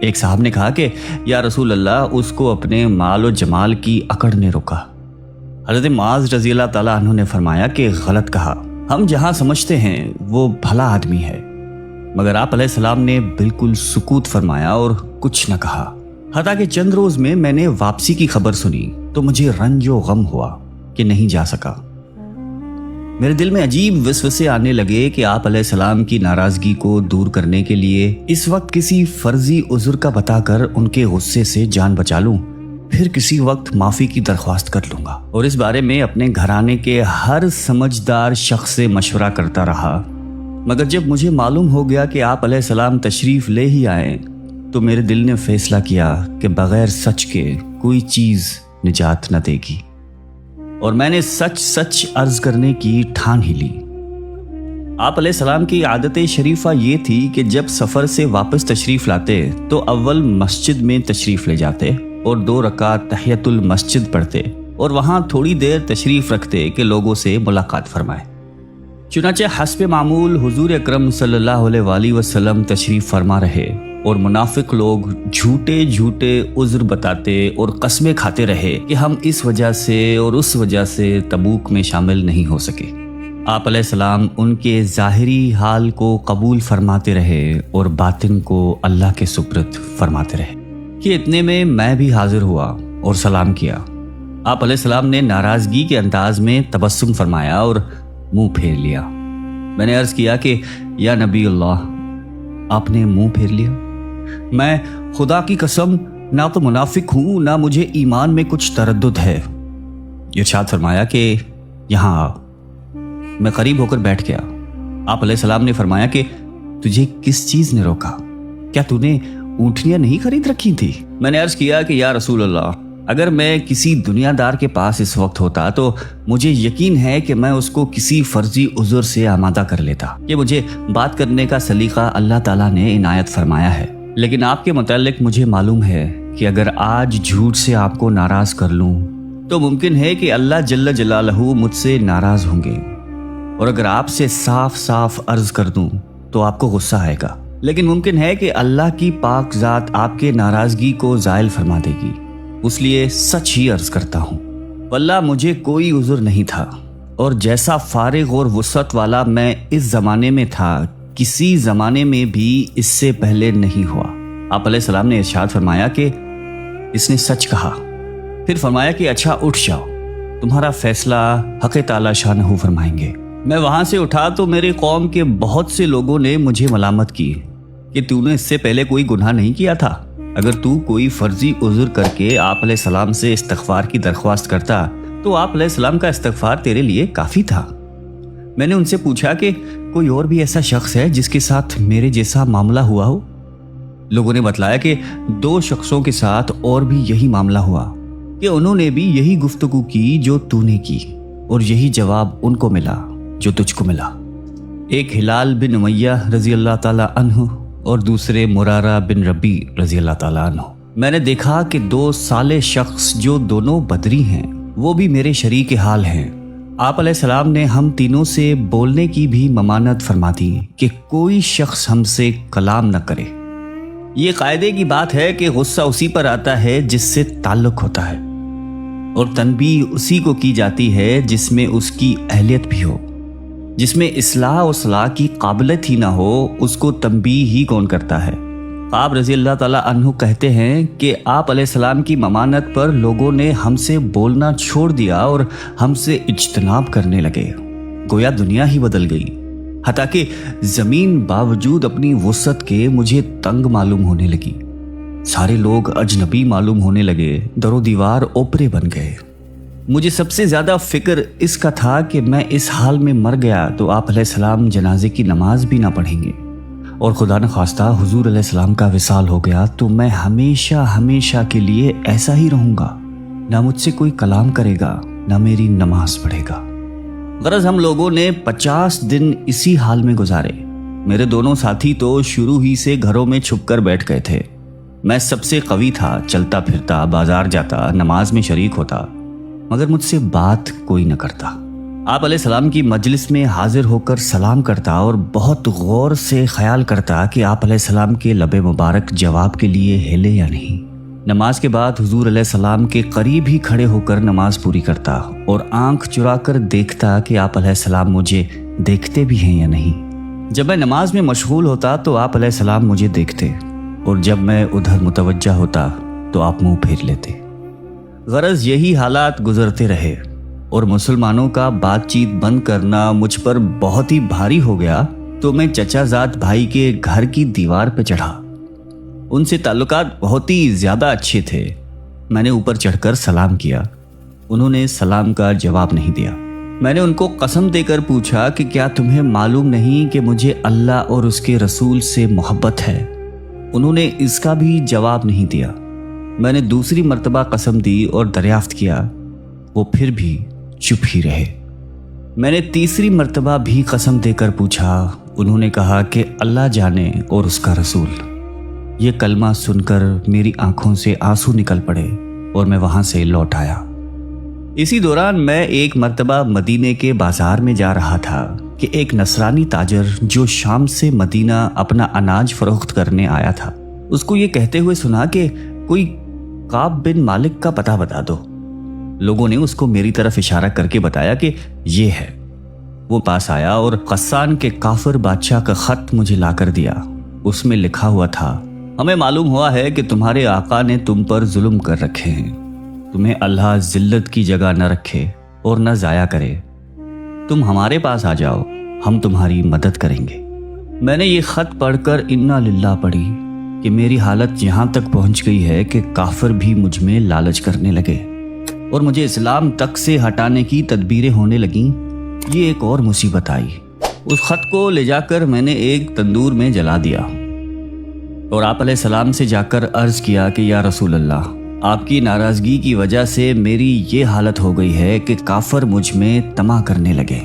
ایک صاحب نے کہا کہ یا رسول اللہ، اس کو اپنے مال و جمال کی اکڑ نے روکا۔ حضرت معاذ رضی اللہ تعالیٰ عنہ نے فرمایا کہ غلط کہا، ہم جہاں سمجھتے ہیں وہ بھلا آدمی ہے، مگر آپ علیہ السلام نے بالکل سکوت فرمایا اور کچھ نہ کہا۔ حتیٰ کہ چند روز میں نے واپسی کی خبر سنی تو مجھے رنج و غم ہوا کہ نہیں جا سکا۔ میرے دل میں عجیب وسوسے آنے لگے کہ آپ علیہ السلام کی ناراضگی کو دور کرنے کے لیے اس وقت کسی فرضی عذر کا بتا کر ان کے غصے سے جان بچا لوں، پھر کسی وقت معافی کی درخواست کر لوں گا، اور اس بارے میں اپنے گھرانے کے ہر سمجھدار شخص سے مشورہ کرتا رہا۔ مگر جب مجھے معلوم ہو گیا کہ آپ علیہ السلام تشریف لے ہی آئے تو میرے دل نے فیصلہ کیا کہ بغیر سچ کے کوئی چیز نجات نہ دے گی، اور میں نے سچ عرض کرنے کی ٹھان ہی لی۔ آپ علیہ السلام کی عادت شریفہ یہ تھی کہ جب سفر سے واپس تشریف لاتے تو اول مسجد میں تشریف لے جاتے اور 2 رکعت تحیۃ المسجد پڑھتے اور وہاں تھوڑی دیر تشریف رکھتے کہ لوگوں سے ملاقات فرمائے۔ چنانچہ حسب معمول حضور اکرم صلی اللہ علیہ وآلہ وسلم تشریف فرما رہے اور منافق لوگ جھوٹے عذر بتاتے اور قسمیں کھاتے رہے کہ ہم اس وجہ سے اور اس وجہ سے تبوک میں شامل نہیں ہو سکے۔ آپ علیہ السلام ان کے ظاہری حال کو قبول فرماتے رہے اور باطن کو اللہ کے سپرد فرماتے رہے کہ اتنے میں بھی حاضر ہوا اور سلام کیا۔ آپ علیہ السلام نے ناراضگی کے انداز میں تبسم فرمایا اور منہ پھیر لیا۔ میں نے عرض کیا کہ یا نبی اللہ، آپ نے منہ پھیر لیا؟ میں خدا کی قسم نہ تو منافق ہوں نہ مجھے ایمان میں کچھ تردد ہے۔ ارشاد فرمایا کہ یہاں آ۔ میں قریب ہو کر بیٹھ گیا۔ آپ علیہ السلام نے فرمایا کہ تجھے کس چیز نے روکا؟ کیا تو نے اونٹنیاں نہیں خرید رکھی تھی؟ میں نے عرض کیا کہ یا رسول اللہ، اگر میں کسی دنیا دار کے پاس اس وقت ہوتا تو مجھے یقین ہے کہ میں اس کو کسی فرضی عذر سے آمادہ کر لیتا کہ مجھے بات کرنے کا سلیقہ اللہ تعالیٰ نے عنایت فرمایا ہے، لیکن آپ کے متعلق مجھے معلوم ہے کہ اگر آج جھوٹ سے آپ کو ناراض کر لوں تو ممکن ہے کہ اللہ جل جلالہ مجھ سے ناراض ہوں گے، اور اگر آپ سے صاف عرض کر دوں تو آپ کو غصہ آئے گا، لیکن ممکن ہے کہ اللہ کی پاک ذات آپ کے ناراضگی کو زائل فرما دے گی، اس لیے سچ ہی عرض کرتا ہوں۔ واللہ مجھے کوئی عذر نہیں تھا، اور جیسا فارغ اور وسعت والا میں اس زمانے میں تھا کسی زمانے میں بھی اس سے پہلے نہیں ہوا۔ آپ علیہ السلام نے ارشاد فرمایا کہ اس نے سچ کہا۔ پھر فرمایا کہ اچھا اٹھ جاؤ، تمہارا فیصلہ حق تعالی شانہ فرمائیں گے۔ میں وہاں سے اٹھا تو میرے قوم کے بہت سے لوگوں نے مجھے ملامت کی کہ تو نے اس سے پہلے کوئی گناہ نہیں کیا تھا، اگر تو کوئی فرضی عذر کر کے آپ علیہ السلام سے استغفار کی درخواست کرتا تو آپ علیہ السلام کا استغفار تیرے لیے کافی تھا۔ میں نے ان سے پوچھا کہ کوئی اور بھی ایسا شخص ہے جس کے ساتھ میرے جیسا معاملہ ہوا ہو؟ لوگوں نے بتلایا کہ 2 شخصوں کے ساتھ اور بھی یہی معاملہ ہوا کہ انہوں نے بھی یہی گفتگو کی جو تو نے کی، اور یہی جواب ان کو ملا جو تجھ کو ملا۔ ایک ہلال بن امیہ رضی اللہ تعالی عنہ اور دوسرے مرارہ بن ربی رضی اللہ تعالی عنہ۔ میں نے دیکھا کہ 2 صالح شخص جو دونوں بدری ہیں وہ بھی میرے شریک حال ہیں۔ آپ علیہ السلام نے ہم تینوں سے بولنے کی بھی ممانعت فرما دی کہ کوئی شخص ہم سے کلام نہ کرے۔ یہ قاعدے کی بات ہے کہ غصہ اسی پر آتا ہے جس سے تعلق ہوتا ہے، اور تنبیہ اسی کو کی جاتی ہے جس میں اس کی اہلیت بھی ہو۔ جس میں اصلاح و صلاح کی قابلیت ہی نہ ہو اس کو تنبیہ ہی کون کرتا ہے؟ آپ رضی اللہ تعالیٰ عنہ کہتے ہیں کہ آپ علیہ السلام کی ممانعت پر لوگوں نے ہم سے بولنا چھوڑ دیا اور ہم سے اجتناب کرنے لگے، گویا دنیا ہی بدل گئی، حتیٰ کہ زمین باوجود اپنی وسعت کے مجھے تنگ معلوم ہونے لگی۔ سارے لوگ اجنبی معلوم ہونے لگے، در و دیوار اوپرے بن گئے۔ مجھے سب سے زیادہ فکر اس کا تھا کہ میں اس حال میں مر گیا تو آپ علیہ السلام جنازے کی نماز بھی نہ پڑھیں گے، اور خدا نخواستہ حضور علیہ السلام کا وصال ہو گیا تو میں ہمیشہ کے لیے ایسا ہی رہوں گا، نہ مجھ سے کوئی کلام کرے گا نہ میری نماز پڑھے گا۔ غرض ہم لوگوں نے 50 دن اسی حال میں گزارے۔ میرے دونوں ساتھی تو شروع ہی سے گھروں میں چھپ کر بیٹھ گئے تھے۔ میں سب سے قوی تھا، چلتا پھرتا، بازار جاتا، نماز میں شریک ہوتا، مگر مجھ سے بات کوئی نہ کرتا۔ آپ علیہ السلام کی مجلس میں حاضر ہو کر سلام کرتا اور بہت غور سے خیال کرتا کہ آپ علیہ السلام کے لب مبارک جواب کے لیے ہلے یا نہیں۔ نماز کے بعد حضور علیہ السلام کے قریب ہی کھڑے ہو کر نماز پوری کرتا اور آنکھ چرا کر دیکھتا کہ آپ علیہ السلام مجھے دیکھتے بھی ہیں یا نہیں۔ جب میں نماز میں مشغول ہوتا تو آپ علیہ السلام مجھے دیکھتے اور جب میں ادھر متوجہ ہوتا تو آپ منہ پھیر لیتے۔ غرض یہی حالات گزرتے رہے اور مسلمانوں کا بات چیت بند کرنا مجھ پر بہت ہی بھاری ہو گیا تو میں چچا زاد بھائی کے گھر کی دیوار پہ چڑھا۔ ان سے تعلقات بہت ہی زیادہ اچھے تھے۔ میں نے اوپر چڑھ کر سلام کیا۔ انہوں نے سلام کا جواب نہیں دیا۔ میں نے ان کو قسم دے کر پوچھا کہ کیا تمہیں معلوم نہیں کہ مجھے اللہ اور اس کے رسول سے محبت ہے؟ انہوں نے اس کا بھی جواب نہیں دیا۔ میں نے دوسری مرتبہ قسم دی اور دریافت کیا، وہ پھر بھی چپ ہی رہے۔ میں نے تیسری مرتبہ بھی قسم دے کر پوچھا۔ انہوں نے کہا کہ اللہ جانے اور اس کا رسول۔ یہ کلمہ سن کر میری آنکھوں سے آنسو نکل پڑے اور میں وہاں سے لوٹ آیا۔ اسی دوران میں ایک مرتبہ مدینے کے بازار میں جا رہا تھا کہ ایک نصرانی تاجر جو شام سے مدینہ اپنا اناج فروخت کرنے آیا تھا، اس کو یہ کہتے ہوئے سنا کہ کوئی کعب بن مالک کا پتہ بتا دو۔ لوگوں نے اس کو میری طرف اشارہ کر کے بتایا کہ یہ ہے۔ وہ پاس آیا اور غسان کے کافر بادشاہ کا خط مجھے لا کر دیا۔ اس میں لکھا ہوا تھا، ہمیں معلوم ہوا ہے کہ تمہارے آقا نے تم پر ظلم کر رکھے ہیں۔ تمہیں اللہ ذلت کی جگہ نہ رکھے اور نہ ضائع کرے۔ تم ہمارے پاس آ جاؤ، ہم تمہاری مدد کریں گے۔ میں نے یہ خط پڑھ کر انا للہ پڑھی کہ میری حالت یہاں تک پہنچ گئی ہے کہ کافر بھی مجھ میں لالچ کرنے لگے اور مجھے اسلام تک سے ہٹانے کی تدبیریں ہونے لگیں۔ یہ ایک اور مصیبت آئی۔ اس خط کو لے جا کر میں نے ایک تندور میں جلا دیا اور آپ علیہ السلام سے جا کر عرض کیا کہ یا رسول اللہ، آپ کی ناراضگی کی وجہ سے میری یہ حالت ہو گئی ہے کہ کافر مجھ میں طمع کرنے لگے۔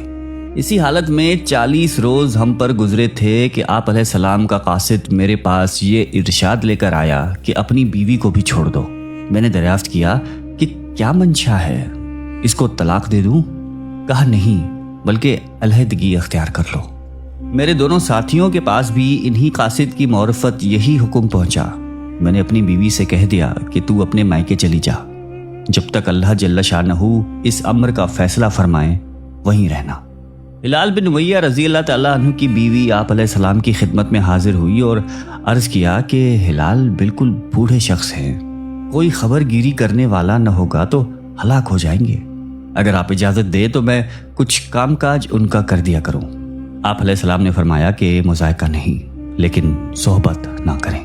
اسی حالت میں 40 روز ہم پر گزرے تھے کہ آپ علیہ السلام کا قاصد میرے پاس یہ ارشاد لے کر آیا کہ اپنی بیوی کو بھی چھوڑ دو۔ میں نے دریافت کیا کہ کیا منشا ہے، اس کو طلاق دے دوں؟ کہا نہیں، بلکہ علیحدگی اختیار کر لو۔ میرے دونوں ساتھیوں کے پاس بھی انہی قاصد کی معرفت یہی حکم پہنچا۔ میں نے اپنی بیوی سے کہہ دیا کہ تو اپنے مائکے چلی جا، جب تک اللہ جل شانہ اس امر کا فیصلہ فرمائے وہیں رہنا۔ ہلال بن امیہ رضی اللہ تعالیٰ عنہ کی بیوی آپ علیہ السلام کی خدمت میں حاضر ہوئی اور عرض کیا کہ ہلال بالکل بوڑھے شخص ہیں، کوئی خبر گیری کرنے والا نہ ہوگا تو ہلاک ہو جائیں گے۔ اگر آپ اجازت دے تو میں کچھ کام کاج ان کا کر دیا کروں۔ آپ علیہ السلام نے فرمایا کہ مذائقہ نہیں، لیکن صحبت نہ کریں۔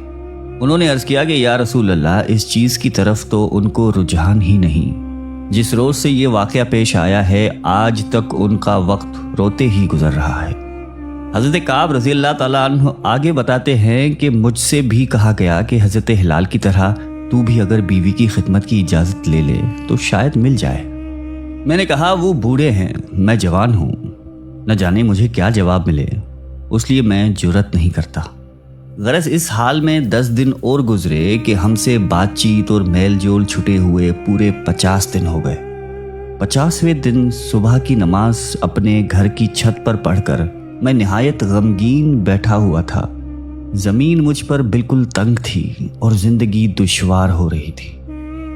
انہوں نے عرض کیا کہ یا رسول اللہ، اس چیز کی طرف تو ان کو رجحان ہی نہیں۔ جس روز سے یہ واقعہ پیش آیا ہے آج تک ان کا وقت روتے ہی گزر رہا ہے۔ حضرت کعب رضی اللہ تعالیٰ عنہ آگے بتاتے ہیں کہ مجھ سے بھی کہا گیا کہ حضرت ہلال کی طرح تو بھی اگر بیوی کی خدمت کی اجازت لے لے تو شاید مل جائے۔ میں نے کہا وہ بوڑھے ہیں، میں جوان ہوں، نہ جانے مجھے کیا جواب ملے، اس لیے میں جرأت نہیں کرتا۔ غرض اس حال میں 10 دن اور گزرے کہ ہم سے بات چیت اور میل جول چھٹے ہوئے پورے 50 دن ہو گئے۔ 50ویں دن صبح کی نماز اپنے گھر کی چھت پر پڑھ کر میں نہایت غمگین بیٹھا ہوا تھا۔ زمین مجھ پر بالکل تنگ تھی اور زندگی دشوار ہو رہی تھی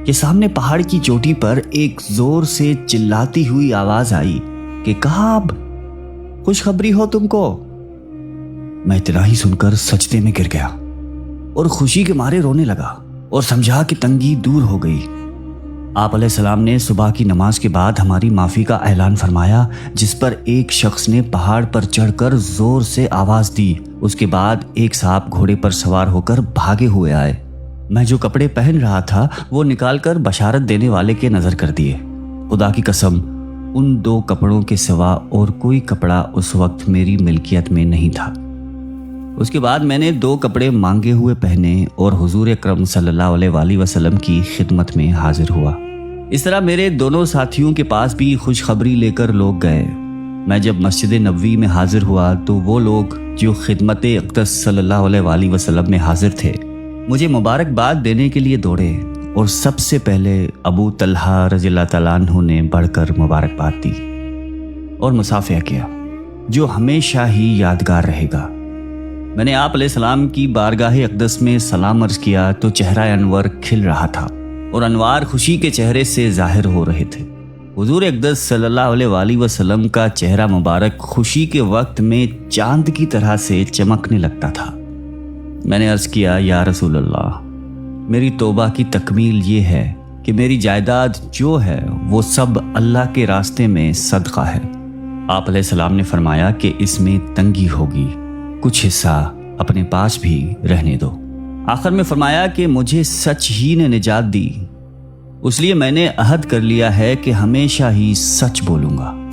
کہ سامنے پہاڑ کی چوٹی پر ایک زور سے چلاتی ہوئی آواز آئی کہ کعب، خوشخبری ہو تم کو۔ میں اتنا ہی سن کر سجدے میں گر گیا اور خوشی کے مارے رونے لگا اور سمجھا کہ تنگی دور ہو گئی۔ آپ علیہ السلام نے صبح کی نماز کے بعد ہماری معافی کا اعلان فرمایا، جس پر ایک شخص نے پہاڑ پر چڑھ کر زور سے آواز دی۔ اس کے بعد ایک صاحب گھوڑے پر سوار ہو کر بھاگے ہوئے آئے۔ میں جو کپڑے پہن رہا تھا وہ نکال کر بشارت دینے والے کے نظر کر دیے۔ خدا کی قسم، ان 2 کپڑوں کے سوا اور کوئی کپڑا اس وقت میری ملکیت میں نہیں تھا۔ اس کے بعد میں نے 2 کپڑے مانگے ہوئے پہنے اور حضور اکرم صلی اللہ علیہ وآلہ وسلم کی خدمت میں حاضر ہوا۔ اس طرح میرے دونوں ساتھیوں کے پاس بھی خوشخبری لے کر لوگ گئے۔ میں جب مسجد نبوی میں حاضر ہوا تو وہ لوگ جو خدمت اقدس صلی اللہ علیہ وآلہ وسلم میں حاضر تھے مجھے مبارکباد دینے کے لیے دوڑے، اور سب سے پہلے ابو طلحہ رضی اللہ تعالیٰ عنہ نے بڑھ کر مبارکباد دی۔ اور مصافحہ کیا جو ہمیشہ ہی یادگار رہے گا۔ میں نے آپ علیہ السلام کی بارگاہ اقدس میں سلام عرض کیا تو چہرہ انور کھل رہا تھا اور انوار خوشی کے چہرے سے ظاہر ہو رہے تھے۔ حضور اقدس صلی اللہ علیہ وآلہ وسلم کا چہرہ مبارک خوشی کے وقت میں چاند کی طرح سے چمکنے لگتا تھا۔ میں نے عرض کیا، یا رسول اللہ، میری توبہ کی تکمیل یہ ہے کہ میری جائیداد جو ہے وہ سب اللہ کے راستے میں صدقہ ہے۔ آپ علیہ السلام نے فرمایا کہ اس میں تنگی ہوگی، کچھ حصہ اپنے پاس بھی رہنے دو۔ آخر میں فرمایا کہ مجھے سچ ہی نے نجات دی، اس لیے میں نے عہد کر لیا ہے کہ ہمیشہ ہی سچ بولوں گا۔